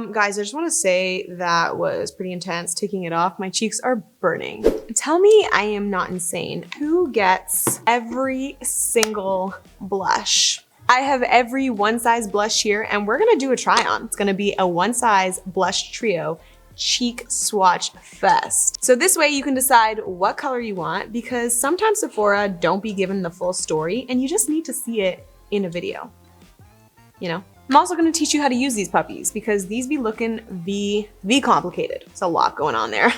Guys, I just want to say that was pretty intense taking it off. My cheeks are burning. Tell me I am not insane. Who gets every single blush? I have every one size blush here and we're gonna do a try on. It's gonna be a one size blush trio cheek swatch fest. So this way you can decide what color you want because sometimes Sephora don't be given the full story and you just need to see it in a video, you know? I'm also gonna teach you how to use these puppies because these be looking V complicated. It's a lot going on there.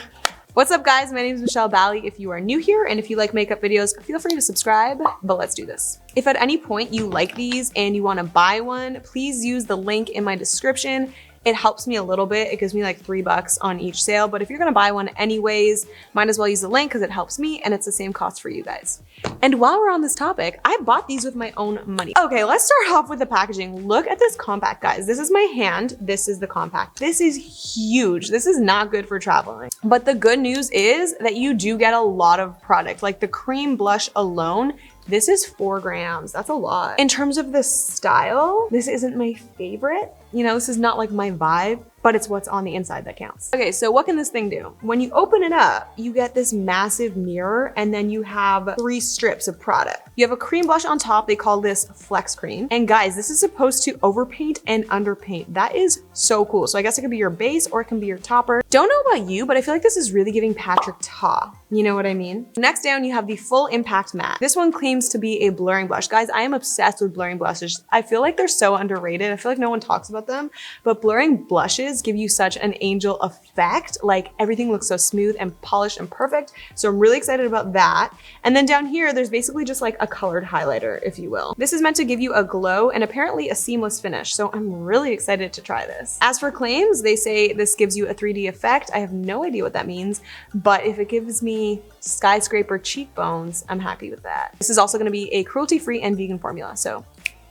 What's up guys, my name is Michelle Bali. If you are new here and if you like makeup videos, feel free to subscribe, but let's do this. If at any point you like these and you wanna buy one, please use the link in my description. It helps me a little bit. It gives me like $3 on each sale, but if you're gonna buy one anyways, might as well use the link because it helps me and it's the same cost for you guys. And while we're on this topic, I bought these with my own money. Okay, let's start off with the packaging. Look at this compact, guys. This is my hand. This is the compact. This is huge. This is not good for traveling. But the good news is that you do get a lot of product. Like the cream blush alone, this is 4 grams. That's a lot. In terms of the style, this isn't my favorite. You know, this is not like my vibe, but it's what's on the inside that counts. Okay, so what can this thing do? When you open it up, you get this massive mirror and then you have 3 strips of product. You have a cream blush on top. They call this Flex Cream. And guys, this is supposed to overpaint and underpaint. That is so cool. So I guess it could be your base or it can be your topper. Don't know about you, but I feel like this is really giving Patrick Ta. You know what I mean? Next down, you have the Full Impact Matte. This one claims to be a blurring blush. Guys, I am obsessed with blurring blushes. I feel like they're so underrated. I feel like no one talks about them, but blurring blushes give you such an angel effect. Like everything looks so smooth and polished and perfect. So I'm really excited about that. And then down here, there's basically just like a colored highlighter, if you will. This is meant to give you a glow and apparently a seamless finish. So I'm really excited to try this. As for claims, they say this gives you a 3D effect. I have no idea what that means, but if it gives me skyscraper cheekbones, I'm happy with that. This is also gonna be a cruelty-free and vegan formula, so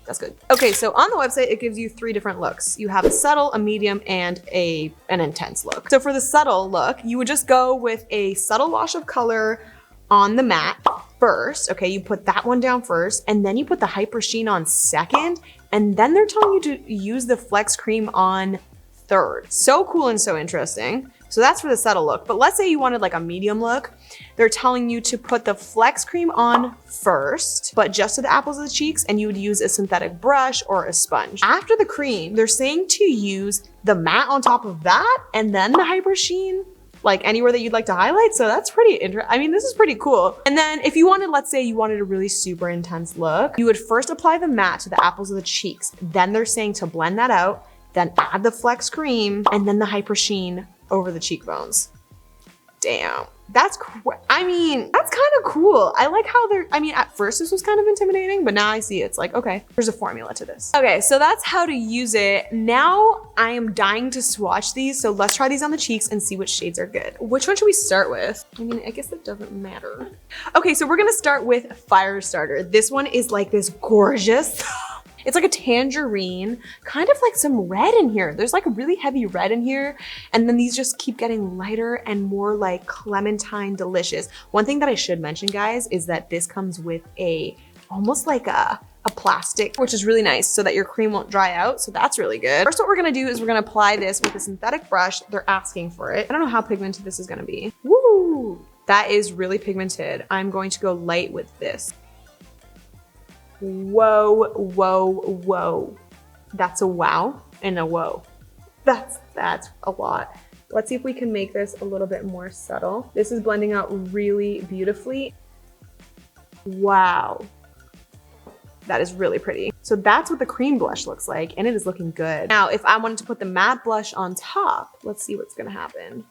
that's good. Okay, so on the website, it gives you 3 different looks. You have a subtle, a medium, and an intense look. So for the subtle look, you would just go with a subtle wash of color on the matte first. Okay, you put that one down first, and then you put the Hyper Sheen on second, and then they're telling you to use the Flex Cream on third. So cool and so interesting. So that's for the subtle look. But let's say you wanted like a medium look. They're telling you to put the Flex Cream on first, but just to the apples of the cheeks, and you would use a synthetic brush or a sponge. After the cream, they're saying to use the matte on top of that, and then the Hyper Sheen, like anywhere that you'd like to highlight. So that's pretty interesting. I mean, this is pretty cool. And then if you wanted, let's say you wanted a really super intense look, you would first apply the matte to the apples of the cheeks. Then they're saying to blend that out, then add the Flex Cream, and then the Hyper Sheen over the cheekbones. Damn, that's I mean, that's kind of cool. I like how I mean, at first this was kind of intimidating, but now I see it's like, okay, there's a formula to this. Okay, so that's how to use it. Now I am dying to swatch these, so let's try these on the cheeks and see which shades are good. Which one should we start with? I mean, I guess it doesn't matter. Okay, so we're gonna start with Firestarter. This one is like this gorgeous, it's like a tangerine, kind of like some red in here. There's like a really heavy red in here. And then these just keep getting lighter and more like clementine delicious. One thing that I should mention, guys, is that this comes with almost like a plastic, which is really nice so that your cream won't dry out. So that's really good. First, what we're gonna do is we're gonna apply this with a synthetic brush. They're asking for it. I don't know how pigmented this is gonna be. Woo! That is really pigmented. I'm going to go light with this. Whoa, whoa, whoa. That's a wow and a whoa. That's a lot. Let's see if we can make this a little bit more subtle. This is blending out really beautifully. Wow. That is really pretty. So that's what the cream blush looks like, and it is looking good. Now, if I wanted to put the matte blush on top, let's see what's gonna happen.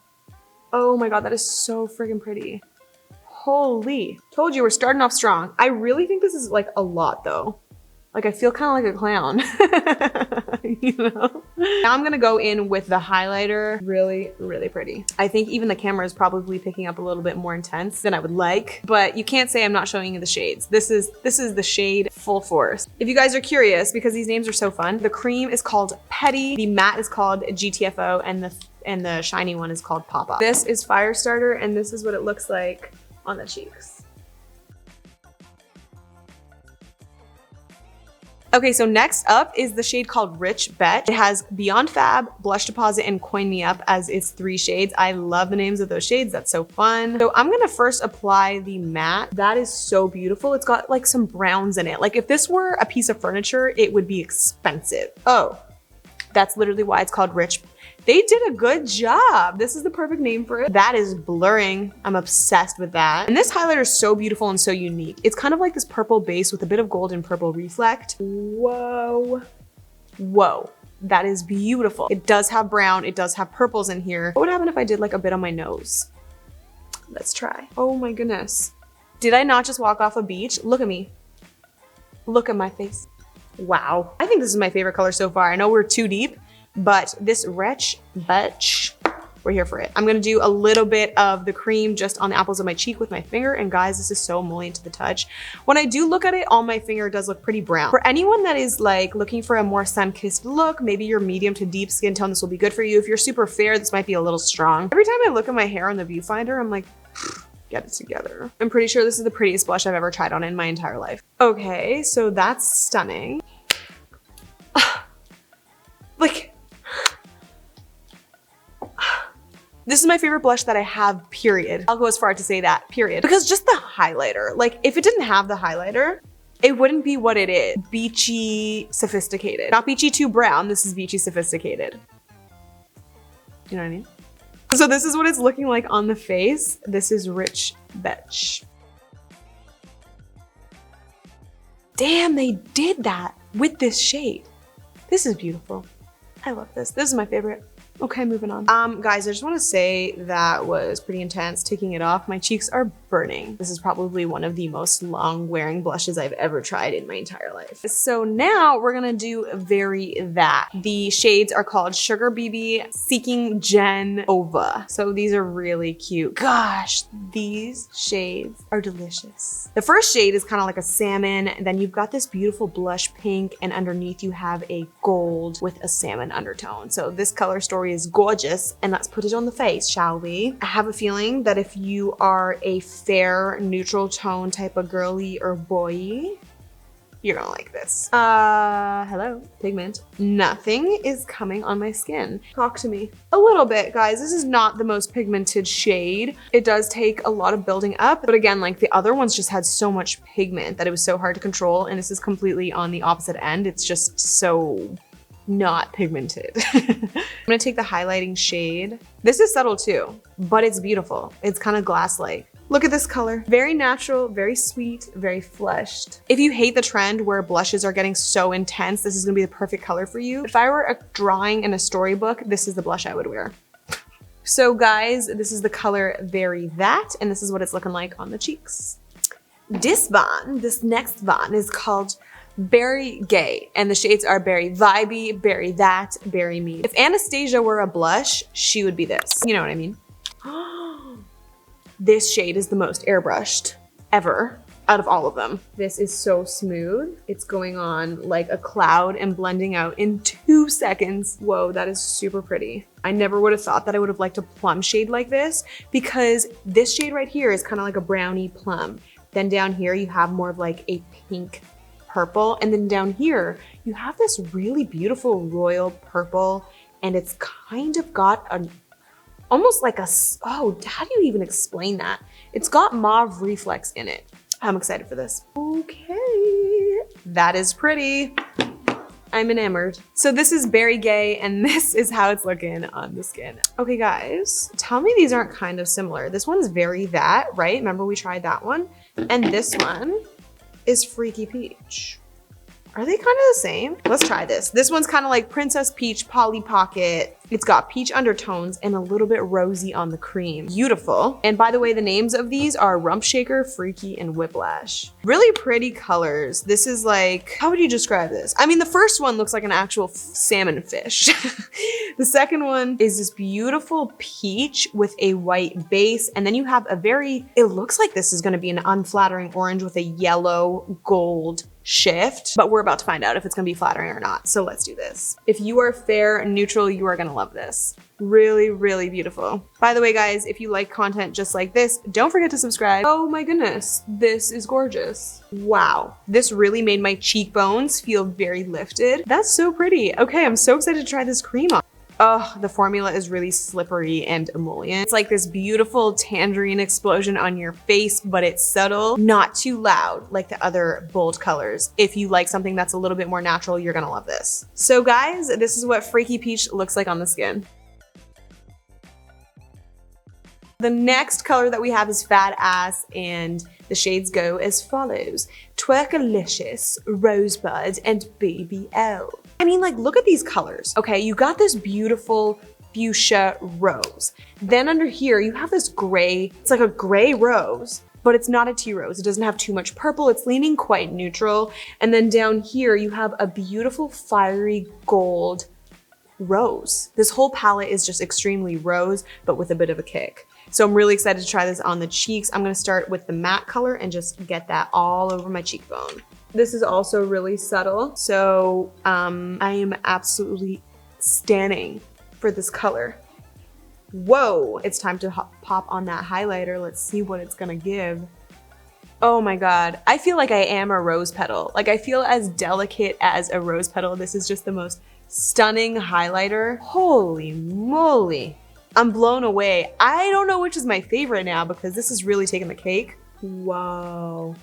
Oh my God, that is so friggin' pretty. Holy, told you we're starting off strong. I really think this is like a lot though. Like I feel kind of like a clown, you know? Now I'm gonna go in with the highlighter. Really, really pretty. I think even the camera is probably picking up a little bit more intense than I would like, but you can't say I'm not showing you the shades. This is the shade Full Force. If you guys are curious, because these names are so fun, the cream is called Petty, the matte is called GTFO, and the shiny one is called Pop Up. This is Firestarter, and this is what it looks like on the cheeks. Okay, so next up is the shade called Rich Bet. It has Beyond Fab, Blush Deposit, and Coin Me Up as its 3 shades. I love the names of those shades. That's so fun. So I'm gonna first apply the matte. That is so beautiful. It's got like some browns in it. Like if this were a piece of furniture, it would be expensive. Oh, that's literally why it's called Rich. They did a good job. This is the perfect name for it. That is blurring. I'm obsessed with that. And this highlighter is so beautiful and so unique. It's kind of like this purple base with a bit of gold and purple reflect. Whoa. Whoa. That is beautiful. It does have brown. It does have purples in here. What would happen if I did like a bit on my nose? Let's try. Oh my goodness. Did I not just walk off a beach? Look at me. Look at my face. Wow. I think this is my favorite color so far. I know we're too deep, but this Rich Bet, we're here for it. I'm gonna do a little bit of the cream just on the apples of my cheek with my finger. And guys, this is so emollient to the touch. When I do look at it on my finger, it does look pretty brown. For anyone that is like looking for a more sun-kissed look, maybe you're medium to deep skin tone, this will be good for you. If you're super fair, this might be a little strong. Every time I look at my hair on the viewfinder, I'm like, get it together. I'm pretty sure this is the prettiest blush I've ever tried on in my entire life. Okay, so that's stunning. Like, this is my favorite blush that I have, period. I'll go as far to say that, period. Because just the highlighter, like if it didn't have the highlighter, it wouldn't be what it is. Beachy Sophisticated. Not beachy too brown, this is beachy sophisticated. You know what I mean? So this is what it's looking like on the face. This is Rich Bet. Damn, they did that with this shade. This is beautiful. I love this. This is my favorite. Okay, moving on. Guys, I just want to say that was pretty intense. Taking it off, my cheeks are burning. This is probably one of the most long wearing blushes I've ever tried in my entire life. So now we're gonna do Very That. The shades are called Sugar BB, Seeking Gen Ova. So these are really cute. Gosh, these shades are delicious. The first shade is kind of like a salmon. Then you've got this beautiful blush pink, and underneath you have a gold with a salmon undertone. So this color story is gorgeous, and let's put it on the face, shall we? I have a feeling that if you are a fair, neutral tone type of girly or boy, you're gonna like this. Hello, pigment. Nothing is coming on my skin. Talk to me. A little bit, guys. This is not the most pigmented shade. It does take a lot of building up, but again, like the other ones just had so much pigment that it was so hard to control, and this is completely on the opposite end. It's just so not pigmented. I'm gonna take the highlighting shade. This is subtle too, but it's beautiful. It's kind of glass-like. Look at this color. Very natural, very sweet, very flushed. If you hate the trend where blushes are getting so intense, this is gonna be the perfect color for you. If I were a drawing in a storybook, this is the blush I would wear. So guys, this is the color Very That, and this is what it's looking like on the cheeks. This next one is called Berry Gay, and the shades are Berry Vibey, Berry That, Berry Me. If Anastasia were a blush, she would be this. You know what I mean? This shade is the most airbrushed ever out of all of them. This is so smooth. It's going on like a cloud and blending out in 2 seconds. Whoa, that is super pretty. I never would have thought that I would have liked a plum shade like this, because this shade right here is kind of like a brownie plum. Then down here you have more of like a pink purple, and then down here you have this really beautiful royal purple, and it's kind of got a almost like a, oh, how do you even explain that? It's got mauve reflex in it. I'm excited for this. Okay, that is pretty. I'm enamored. So this is Berry Gay, and this is how it's looking on the skin. Okay guys, tell me these aren't kind of similar. This one's Very That, right? Remember we tried that one? And this one is Freaky Peach. Are they kind of the same? Let's try this. This one's kind of like Princess Peach Polly Pocket. It's got peach undertones and a little bit rosy on the cream. Beautiful. And by the way, the names of these are Rump Shaker, Freaky, and Whiplash. Really pretty colors. This is like, how would you describe this? I mean, the first one looks like an actual salmon fish. The second one is this beautiful peach with a white base. And then you have a very, it looks like this is gonna be an unflattering orange with a yellow gold shift, but we're about to find out if it's gonna be flattering or not. So let's do this. If you are fair, neutral, you are gonna love this. Really, really beautiful. By the way, guys, if you like content just like this, don't forget to subscribe. Oh my goodness, this is gorgeous. Wow, this really made my cheekbones feel very lifted. That's so pretty. Okay, I'm so excited to try this cream on. Oh, the formula is really slippery and emollient. It's like this beautiful tangerine explosion on your face, but it's subtle, not too loud like the other bold colors. If you like something that's a little bit more natural, you're gonna love this. So guys, this is what Freaky Peach looks like on the skin. The next color that we have is Fat Ass, and the shades go as follows. 𝓉𝒾𝓂𝓅𝓈, Rosebud, and BBL. I mean, like, look at these colors. Okay, you got this beautiful fuchsia rose. Then under here, you have this gray, it's like a gray rose, but it's not a tea rose. It doesn't have too much purple. It's leaning quite neutral. And then down here, you have a beautiful fiery gold rose. This whole palette is just extremely rose, but with a bit of a kick. So I'm really excited to try this on the cheeks. I'm gonna start with the matte color and just get that all over my cheekbone. This is also really subtle. So I am absolutely standing for this color. Whoa, it's time to pop on that highlighter. Let's see what it's gonna give. Oh my God, I feel like I am a rose petal. Like I feel as delicate as a rose petal. This is just the most stunning highlighter. Holy moly. I'm blown away. I don't know which is my favorite now because this is really taking the cake. Wow.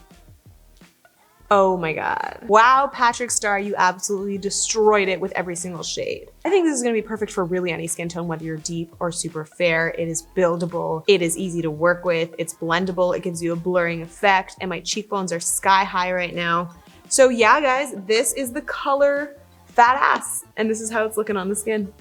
Oh my God. Wow, Patrick Starrr, you absolutely destroyed it with every single shade. I think this is gonna be perfect for really any skin tone, whether you're deep or super fair. It is buildable, it is easy to work with, it's blendable, it gives you a blurring effect, and my cheekbones are sky high right now. So yeah, guys, this is the color Fat Ass, and this is how it's looking on the skin.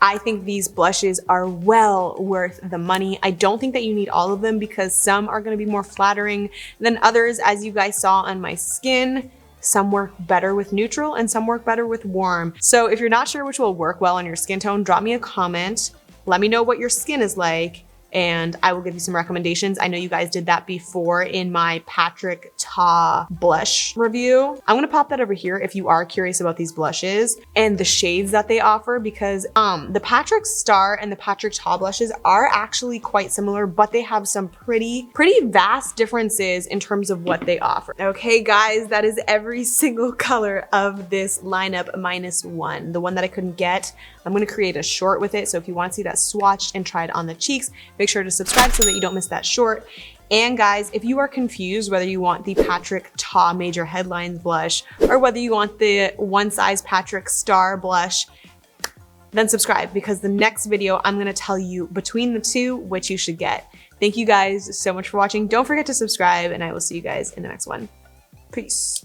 I think these blushes are well worth the money. I don't think that you need all of them because some are gonna be more flattering than others, as you guys saw on my skin. Some work better with neutral and some work better with warm. So if you're not sure which will work well on your skin tone, drop me a comment. Let me know what your skin is like, and I will give you some recommendations. I know you guys did that before in my 𝓉𝒾𝓂𝓅𝓈 blush review. I'm gonna pop that over here if you are curious about these blushes and the shades that they offer, because the Patrick Starrr and the 𝓉𝒾𝓂𝓅𝓈 blushes are actually quite similar, but they have some pretty vast differences in terms of what they offer. Okay guys, that is every single color of this lineup minus one. The one that I couldn't get, I'm gonna create a short with it. So if you want to see that swatched and tried on the cheeks, make sure to subscribe so that you don't miss that short. And guys, if you are confused whether you want the 𝓉𝒾𝓂𝓅𝓈 Major Headlines blush or whether you want the one size Patrick Starrr blush, then subscribe, because the next video I'm gonna tell you between the two which you should get. Thank you guys so much for watching. Don't forget to subscribe, and I will see you guys in the next one. Peace.